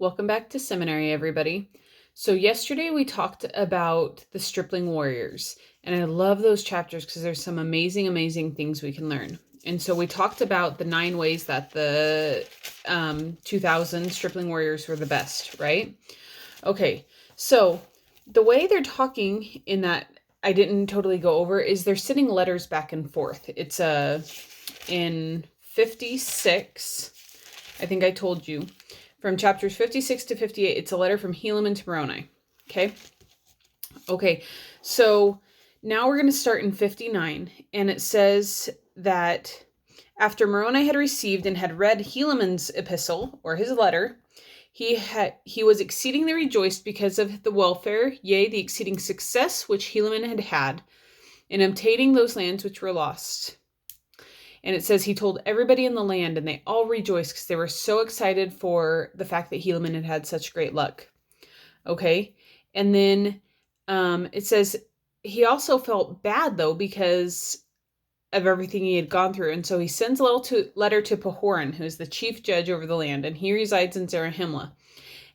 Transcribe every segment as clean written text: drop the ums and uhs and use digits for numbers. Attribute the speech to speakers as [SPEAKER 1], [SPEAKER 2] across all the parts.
[SPEAKER 1] Welcome back to seminary, everybody. So yesterday we talked about the stripling warriors, and I love those chapters because there's some amazing, amazing things we can learn. And so we talked about the 9 ways that the 2000 stripling warriors were the best, right? Okay, so the way they're talking in that I didn't totally go over is they're sending letters back and forth. It's in 56, I think I told you. From chapters 56 to 58, it's a letter from Helaman to Moroni. Okay? Okay, so now we're going to start in 59, and it says that after Moroni had received and had read Helaman's epistle, or his letter, he was exceedingly rejoiced because of the welfare, yea, the exceeding success which Helaman had had in obtaining those lands which were lost. And it says he told everybody in the land, and they all rejoiced because they were so excited for the fact that Helaman had had such great luck. Okay? And then it says he also felt bad, though, because of everything he had gone through. And so he sends a letter to Pahoran, who is the chief judge over the land, and he resides in Zarahemla.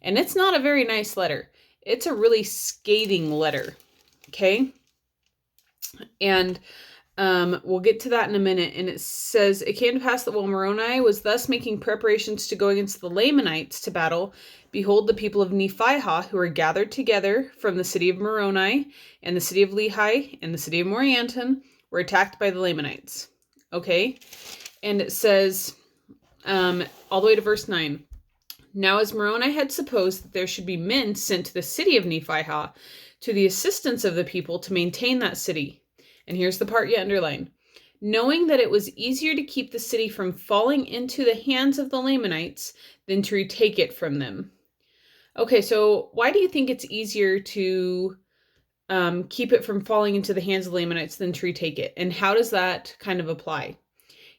[SPEAKER 1] And it's not a very nice letter. It's a really scathing letter. Okay? And we'll get to that in a minute. And it says, it came to pass that while Moroni was thus making preparations to go against the Lamanites to battle, behold, the people of Nephihah, who were gathered together from the city of Moroni and the city of Lehi and the city of Morianton, were attacked by the Lamanites. Okay? And it says, all the way to verse 9. Now as Moroni had supposed that there should be men sent to the city of Nephihah to the assistance of the people to maintain that city. And here's the part you underline. Knowing that it was easier to keep the city from falling into the hands of the Lamanites than to retake it from them. Okay, so why do you think it's easier to keep it from falling into the hands of the Lamanites than to retake it? And how does that kind of apply?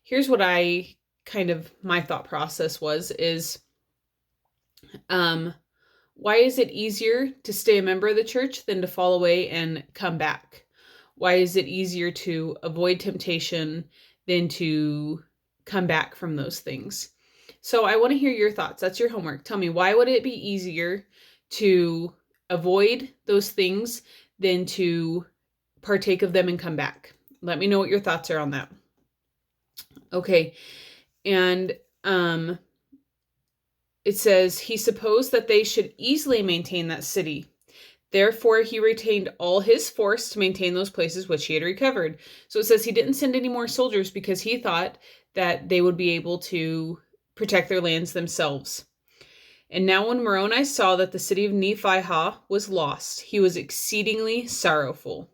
[SPEAKER 1] Here's what my thought process is, why is it easier to stay a member of the church than to fall away and come back? Why is it easier to avoid temptation than to come back from those things? So I want to hear your thoughts. That's your homework. Tell me, why would it be easier to avoid those things than to partake of them and come back? Let me know what your thoughts are on that. Okay. And it says, he supposed that they should easily maintain that city. Therefore, he retained all his force to maintain those places which he had recovered. So it says he didn't send any more soldiers because he thought that they would be able to protect their lands themselves. And now when Moroni saw that the city of Nephihah was lost, he was exceedingly sorrowful.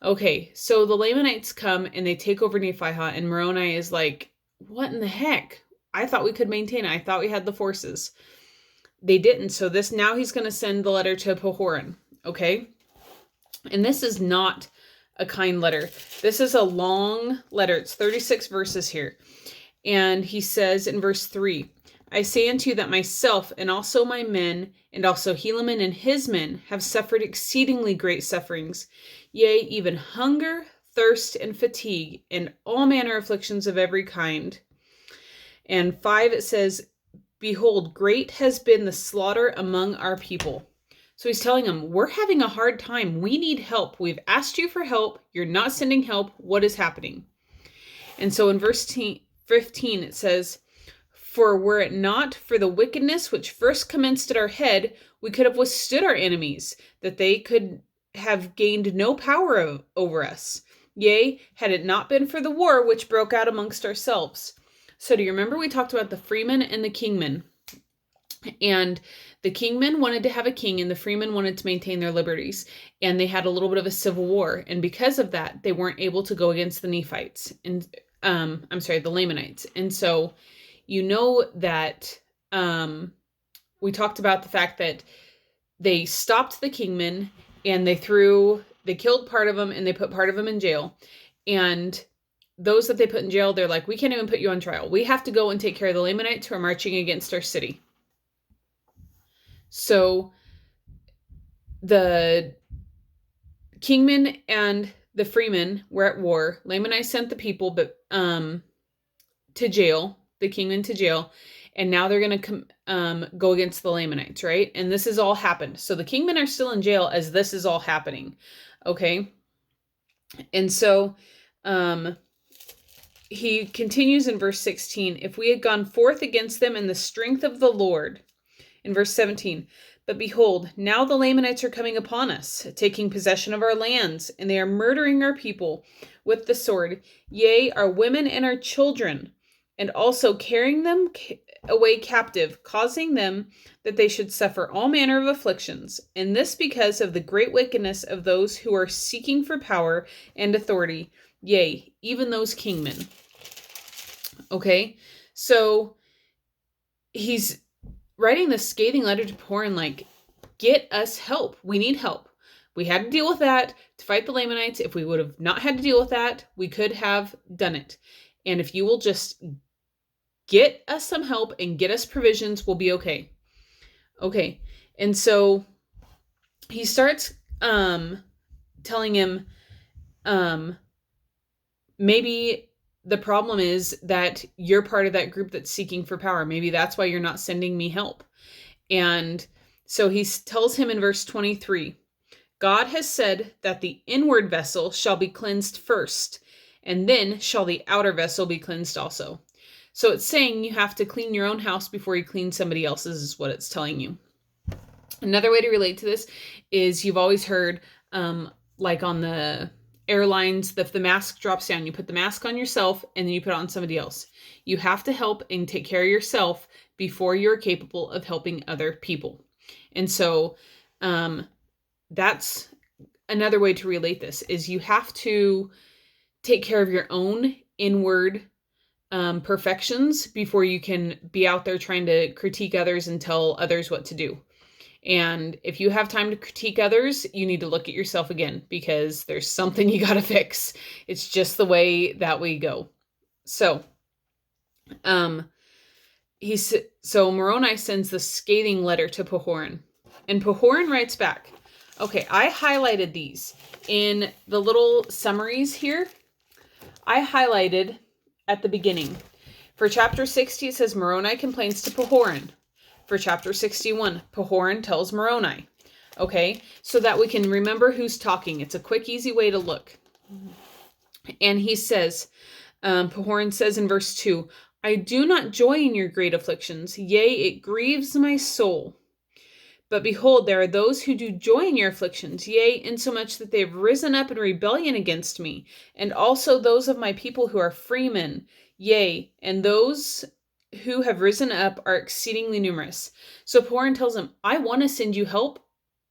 [SPEAKER 1] Okay, so the Lamanites come and they take over Nephihah, and Moroni is like, what in the heck? I thought we could maintain it. I thought we had the forces. They didn't. So now he's going to send the letter to Pahoran. Okay. And this is not a kind letter. This is a long letter. It's 36 verses here. And he says in verse 3, I say unto you that myself and also my men and also Helaman and his men have suffered exceedingly great sufferings, yea, even hunger, thirst, and fatigue, and all manner of afflictions of every kind. And 5, it says, behold, great has been the slaughter among our people. So he's telling them, we're having a hard time. We need help. We've asked you for help. You're not sending help. What is happening? And so in verse 15, it says, for were it not for the wickedness which first commenced at our head, we could have withstood our enemies, that they could have gained no power over us. Yea, had it not been for the war which broke out amongst ourselves. So do you remember we talked about the freemen and the kingmen? And the kingmen wanted to have a king and the freemen wanted to maintain their liberties. And they had a little bit of a civil war. And because of that, they weren't able to go against the Nephites. And the Lamanites. And so you know that we talked about the fact that they stopped the kingmen and they killed part of them and they put part of them in jail. And those that they put in jail, they're like, we can't even put you on trial. We have to go and take care of the Lamanites who are marching against our city. So the kingmen and the freemen were at war. Lamanites sent the people to jail, the kingmen to jail, and now they're going to go against the Lamanites, right? And this has all happened. So the kingmen are still in jail as this is all happening, okay? And so he continues in verse 16, if we had gone forth against them in the strength of the Lord, in verse 17, but behold, now the Lamanites are coming upon us, taking possession of our lands, and they are murdering our people with the sword, yea, our women and our children, and also carrying them away captive, causing them that they should suffer all manner of afflictions, and this because of the great wickedness of those who are seeking for power and authority, yea, even those kingmen. Okay, so he's writing this scathing letter to Pahoran, like, get us help. We need help. We had to deal with that to fight the Lamanites. If we would have not had to deal with that, we could have done it. And if you will just get us some help and get us provisions, we'll be okay. Okay. And so he starts telling him maybe the problem is that you're part of that group that's seeking for power. Maybe that's why you're not sending me help. And so he tells him in verse 23, God has said that the inward vessel shall be cleansed first, and then shall the outer vessel be cleansed also. So it's saying you have to clean your own house before you clean somebody else's, is what it's telling you. Another way to relate to this is you've always heard, like on the airlines, if the mask drops down, you put the mask on yourself and then you put it on somebody else. You have to help and take care of yourself before you're capable of helping other people. And so that's another way to relate this, is you have to take care of your own inward perfections before you can be out there trying to critique others and tell others what to do. And if you have time to critique others, you need to look at yourself again, because there's something you got to fix. It's just the way that we go. So, Moroni sends the scathing letter to Pahoran, and Pahoran writes back. Okay, I highlighted these in the little summaries here. I highlighted at the beginning. For chapter 60, it says Moroni complains to Pahoran. For chapter 61, Pahoran tells Moroni. Okay, so that we can remember who's talking. It's a quick, easy way to look. And he says, Pahoran says in verse 2, I do not joy in your great afflictions, yea, it grieves my soul. But behold, there are those who do joy in your afflictions, yea, insomuch that they have risen up in rebellion against me, and also those of my people who are freemen, yea, and those who have risen up are exceedingly numerous. So Pahoran tells him, I want to send you help.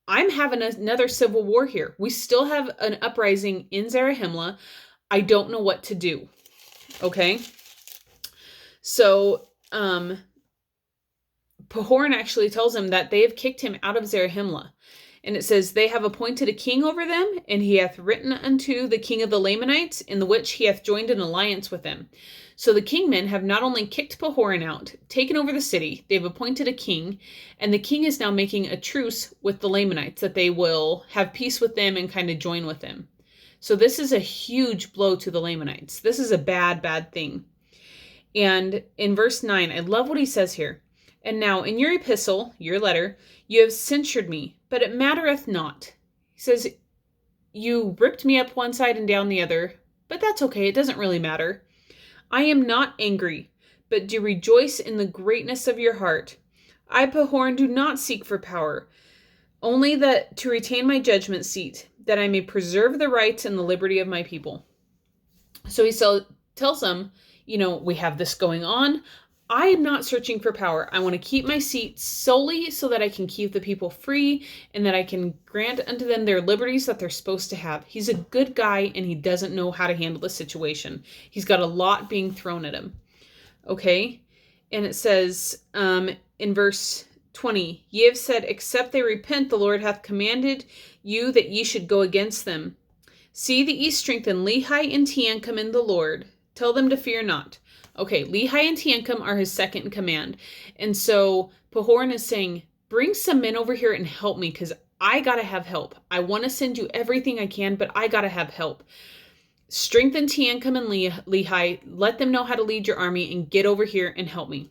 [SPEAKER 1] I'm having another civil war here. We still have an uprising in Zarahemla. I don't know what to do. Okay? So, Pahoran actually tells him that they have kicked him out of Zarahemla. And it says, they have appointed a king over them, and he hath written unto the king of the Lamanites, in the which he hath joined an alliance with them. So the kingmen have not only kicked Pahoran out, taken over the city, they've appointed a king, and the king is now making a truce with the Lamanites, that they will have peace with them and kind of join with them. So this is a huge blow to the Lamanites. This is a bad, bad thing. And in verse 9, I love what he says here. And now in your epistle, your letter, you have censured me, but it mattereth not. He says, you ripped me up one side and down the other, but that's okay. It doesn't really matter. I am not angry, but do rejoice in the greatness of your heart. I, Pahoran, do not seek for power, only that to retain my judgment seat, that I may preserve the rights and the liberty of my people. So he tells them, we have this going on. I am not searching for power. I want to keep my seat solely so that I can keep the people free and that I can grant unto them their liberties that they're supposed to have. He's a good guy and he doesn't know how to handle the situation. He's got a lot being thrown at him. Okay? And it says in verse 20, ye have said, except they repent, the Lord hath commanded you that ye should go against them. See that ye strengthen Lehi and Teancum in the Lord. Tell them to fear not. Okay, Lehi and Teancum are his second in command. And so Pahoran is saying, bring some men over here and help me, because I got to have help. I want to send you everything I can, but I got to have help. Strengthen Teancum and Lehi. Let them know how to lead your army and get over here and help me.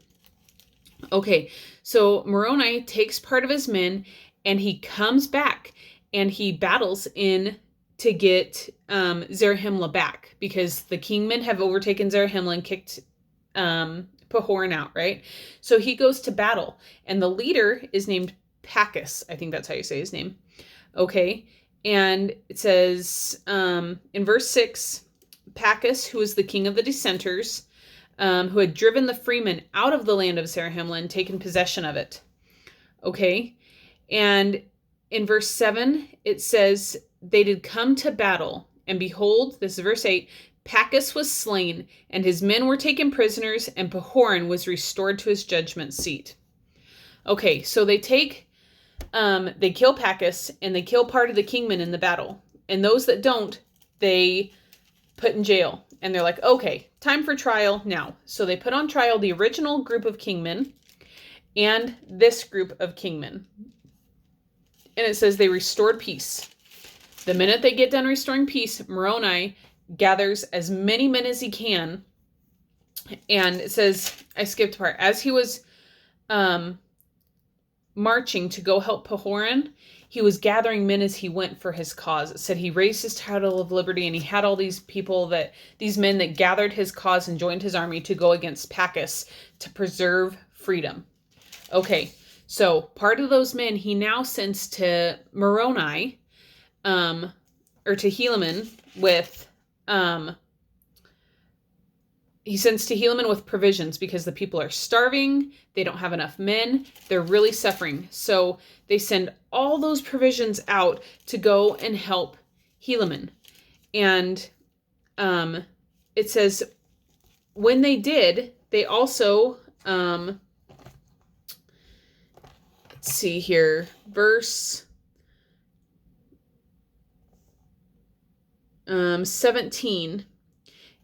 [SPEAKER 1] Okay, so Moroni takes part of his men and he comes back and he battles in to get Zarahemla back because the kingmen have overtaken Zarahemla and kicked Pahoran out, right? So he goes to battle and the leader is named Pachus. I think that's how you say his name. Okay, and it says in verse 6, Pachus, who was the king of the dissenters, who had driven the freemen out of the land of Zarahemla and taken possession of it. Okay, and in verse 7, it says, they did come to battle, and behold, this is verse 8, Pachus was slain, and his men were taken prisoners, and Pahoran was restored to his judgment seat. Okay, so they kill Pachus, and they kill part of the kingmen in the battle. And those that don't, they put in jail. And they're like, okay, time for trial now. So they put on trial the original group of kingmen and this group of kingmen. And it says they restored peace. The minute they get done restoring peace, Moroni gathers as many men as he can. And it says, I skipped a part, as he was marching to go help Pahoran, he was gathering men as he went for his cause. It said he raised his title of liberty, and he had all these men that gathered his cause and joined his army to go against Pachus to preserve freedom. Okay, so part of those men he now sends to Moroni, or to Helaman with, he sends to Helaman with provisions because the people are starving. They don't have enough men. They're really suffering. So they send all those provisions out to go and help Helaman. And it says when they did, they also, let's see here, verse 17.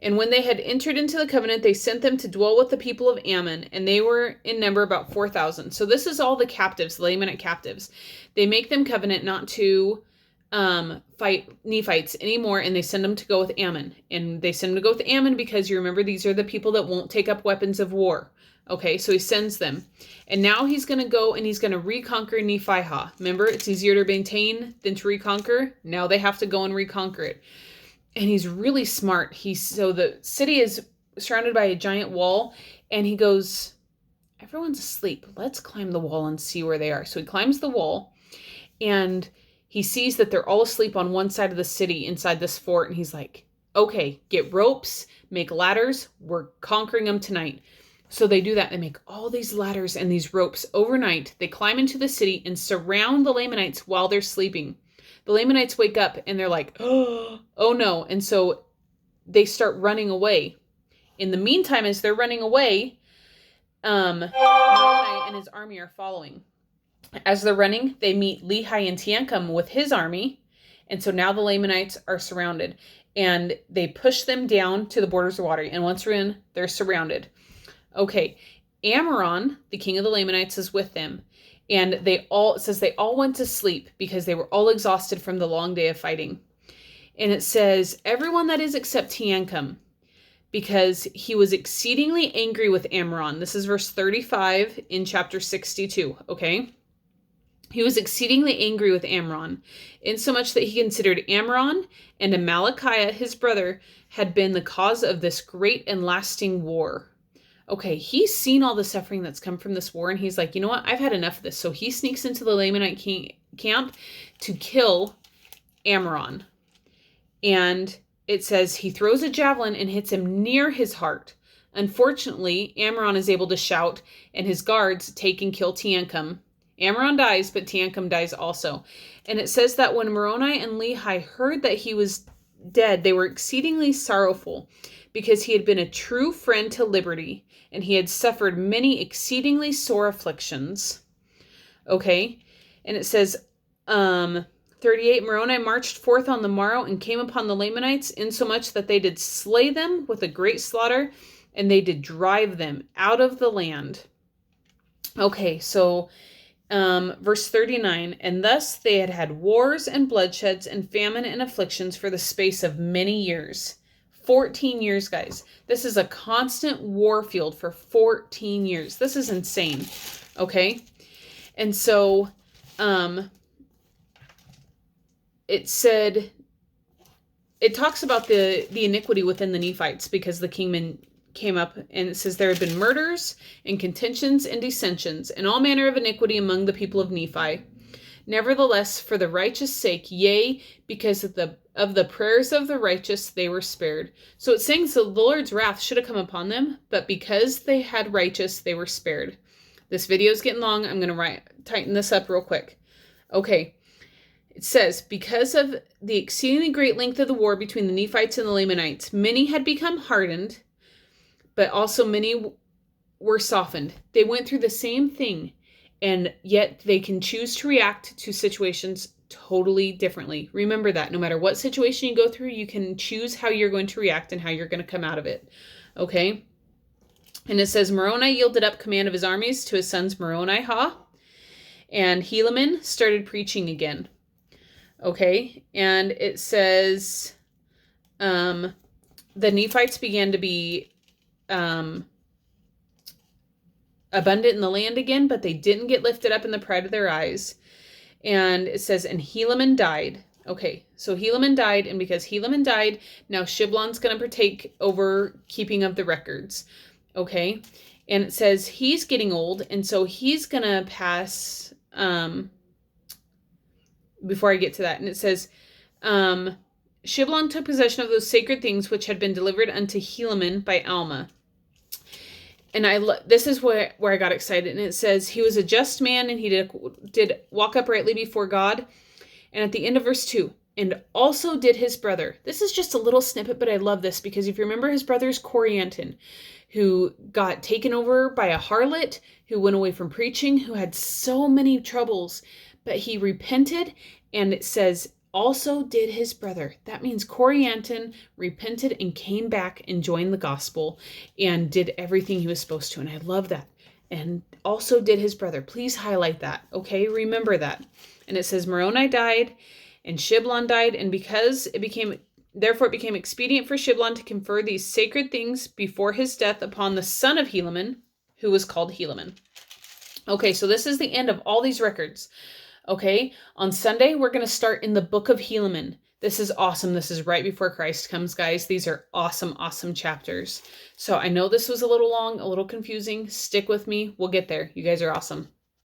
[SPEAKER 1] And when they had entered into the covenant, they sent them to dwell with the people of Ammon, and they were in number about 4,000. So this is all the captives, the Lamanite captives. They make them covenant not to fight Nephites anymore, and they send them to go with Ammon. And they send them to go with Ammon because you remember these are the people that won't take up weapons of war. Okay, so he sends them. And now he's going to go and he's going to reconquer Nephihah. Remember, it's easier to maintain than to reconquer. Now they have to go and reconquer it. And he's really smart. So the city is surrounded by a giant wall, and he goes, everyone's asleep. Let's climb the wall and see where they are. So he climbs the wall, and he sees that they're all asleep on one side of the city inside this fort, and he's like, okay, get ropes, make ladders. We're conquering them tonight. So they do that. They make all these ladders and these ropes overnight. They climb into the city and surround the Lamanites while they're sleeping. The Lamanites wake up and they're like, oh no. And so they start running away. In the meantime, as they're running away, Moroni and his army are following. As they're running, they meet Lehi and Teancum with his army. And so now the Lamanites are surrounded. And they push them down to the borders of water. And once they're in, they're surrounded. Okay, Ammoron, the king of the Lamanites, is with them. And it says they all went to sleep because they were all exhausted from the long day of fighting. And it says, everyone that is except Teancum, because he was exceedingly angry with Ammoron. This is verse 35 in chapter 62, okay? He was exceedingly angry with Ammoron, insomuch that he considered Ammoron and Amalickiah, his brother, had been the cause of this great and lasting war. Okay, he's seen all the suffering that's come from this war, and he's like, you know what? I've had enough of this. So he sneaks into the Lamanite camp to kill Ammoron. And it says he throws a javelin and hits him near his heart. Unfortunately, Ammoron is able to shout, and his guards take and kill Teancum. Ammoron dies, but Teancum dies also. And it says that when Moroni and Lehi heard that he was dead, they were exceedingly sorrowful, because he had been a true friend to liberty, and he had suffered many exceedingly sore afflictions. Okay, and it says, 38, Moroni marched forth on the morrow and came upon the Lamanites, insomuch that they did slay them with a great slaughter, and they did drive them out of the land. Okay, so verse 39, and thus they had wars and bloodsheds and famine and afflictions for the space of many years. 14 years, guys. This is a constant war field for 14 years. This is insane. Okay? And so, it said, it talks about the iniquity within the Nephites because the kingman came up, and it says there had been murders and contentions and dissensions and all manner of iniquity among the people of Nephi. Nevertheless, for the righteous sake, yea, because of the prayers of the righteous, they were spared. So it's saying so the Lord's wrath should have come upon them, but because they had righteous, they were spared. This video is getting long. I'm going to tighten this up real quick. Okay. It says, because of the exceedingly great length of the war between the Nephites and the Lamanites, many had become hardened, but also many were softened. They went through the same thing, and yet they can choose to react to situations totally differently. Remember that. No matter what situation you go through, you can choose how you're going to react and how you're going to come out of it. Okay? And it says, Moroni yielded up command of his armies to his sons Moroni-Ha, and Helaman started preaching again. Okay, and it says the Nephites began to be abundant in the land again, but they didn't get lifted up in the pride of their eyes. And it says, and Helaman died. Okay, so Helaman died, and because Helaman died, now Shiblon's going to partake over keeping of the records. Okay, and it says he's getting old, and so he's going to pass... before I get to that, and it says, Shiblon took possession of those sacred things which had been delivered unto Helaman by Alma. And this is where I got excited, and it says, he was a just man, and he did walk uprightly before God. And at the end of verse 2, and also did his brother. This is just a little snippet, but I love this, because if you remember, his brother is Corianton, who got taken over by a harlot, who went away from preaching, who had so many troubles, but he repented, and it says, also did his brother. That means Corianton repented and came back and joined the gospel and did everything he was supposed to. And I love that. And also did his brother. Please highlight that. Okay, remember that. And it says Moroni died and Shiblon died, and therefore it became expedient for Shiblon to confer these sacred things before his death upon the son of Helaman, who was called Helaman. Okay, so this is the end of all these records. Okay, on Sunday, we're going to start in the book of Helaman. This is awesome. This is right before Christ comes, guys. These are awesome, awesome chapters. So I know this was a little long, a little confusing. Stick with me. We'll get there. You guys are awesome.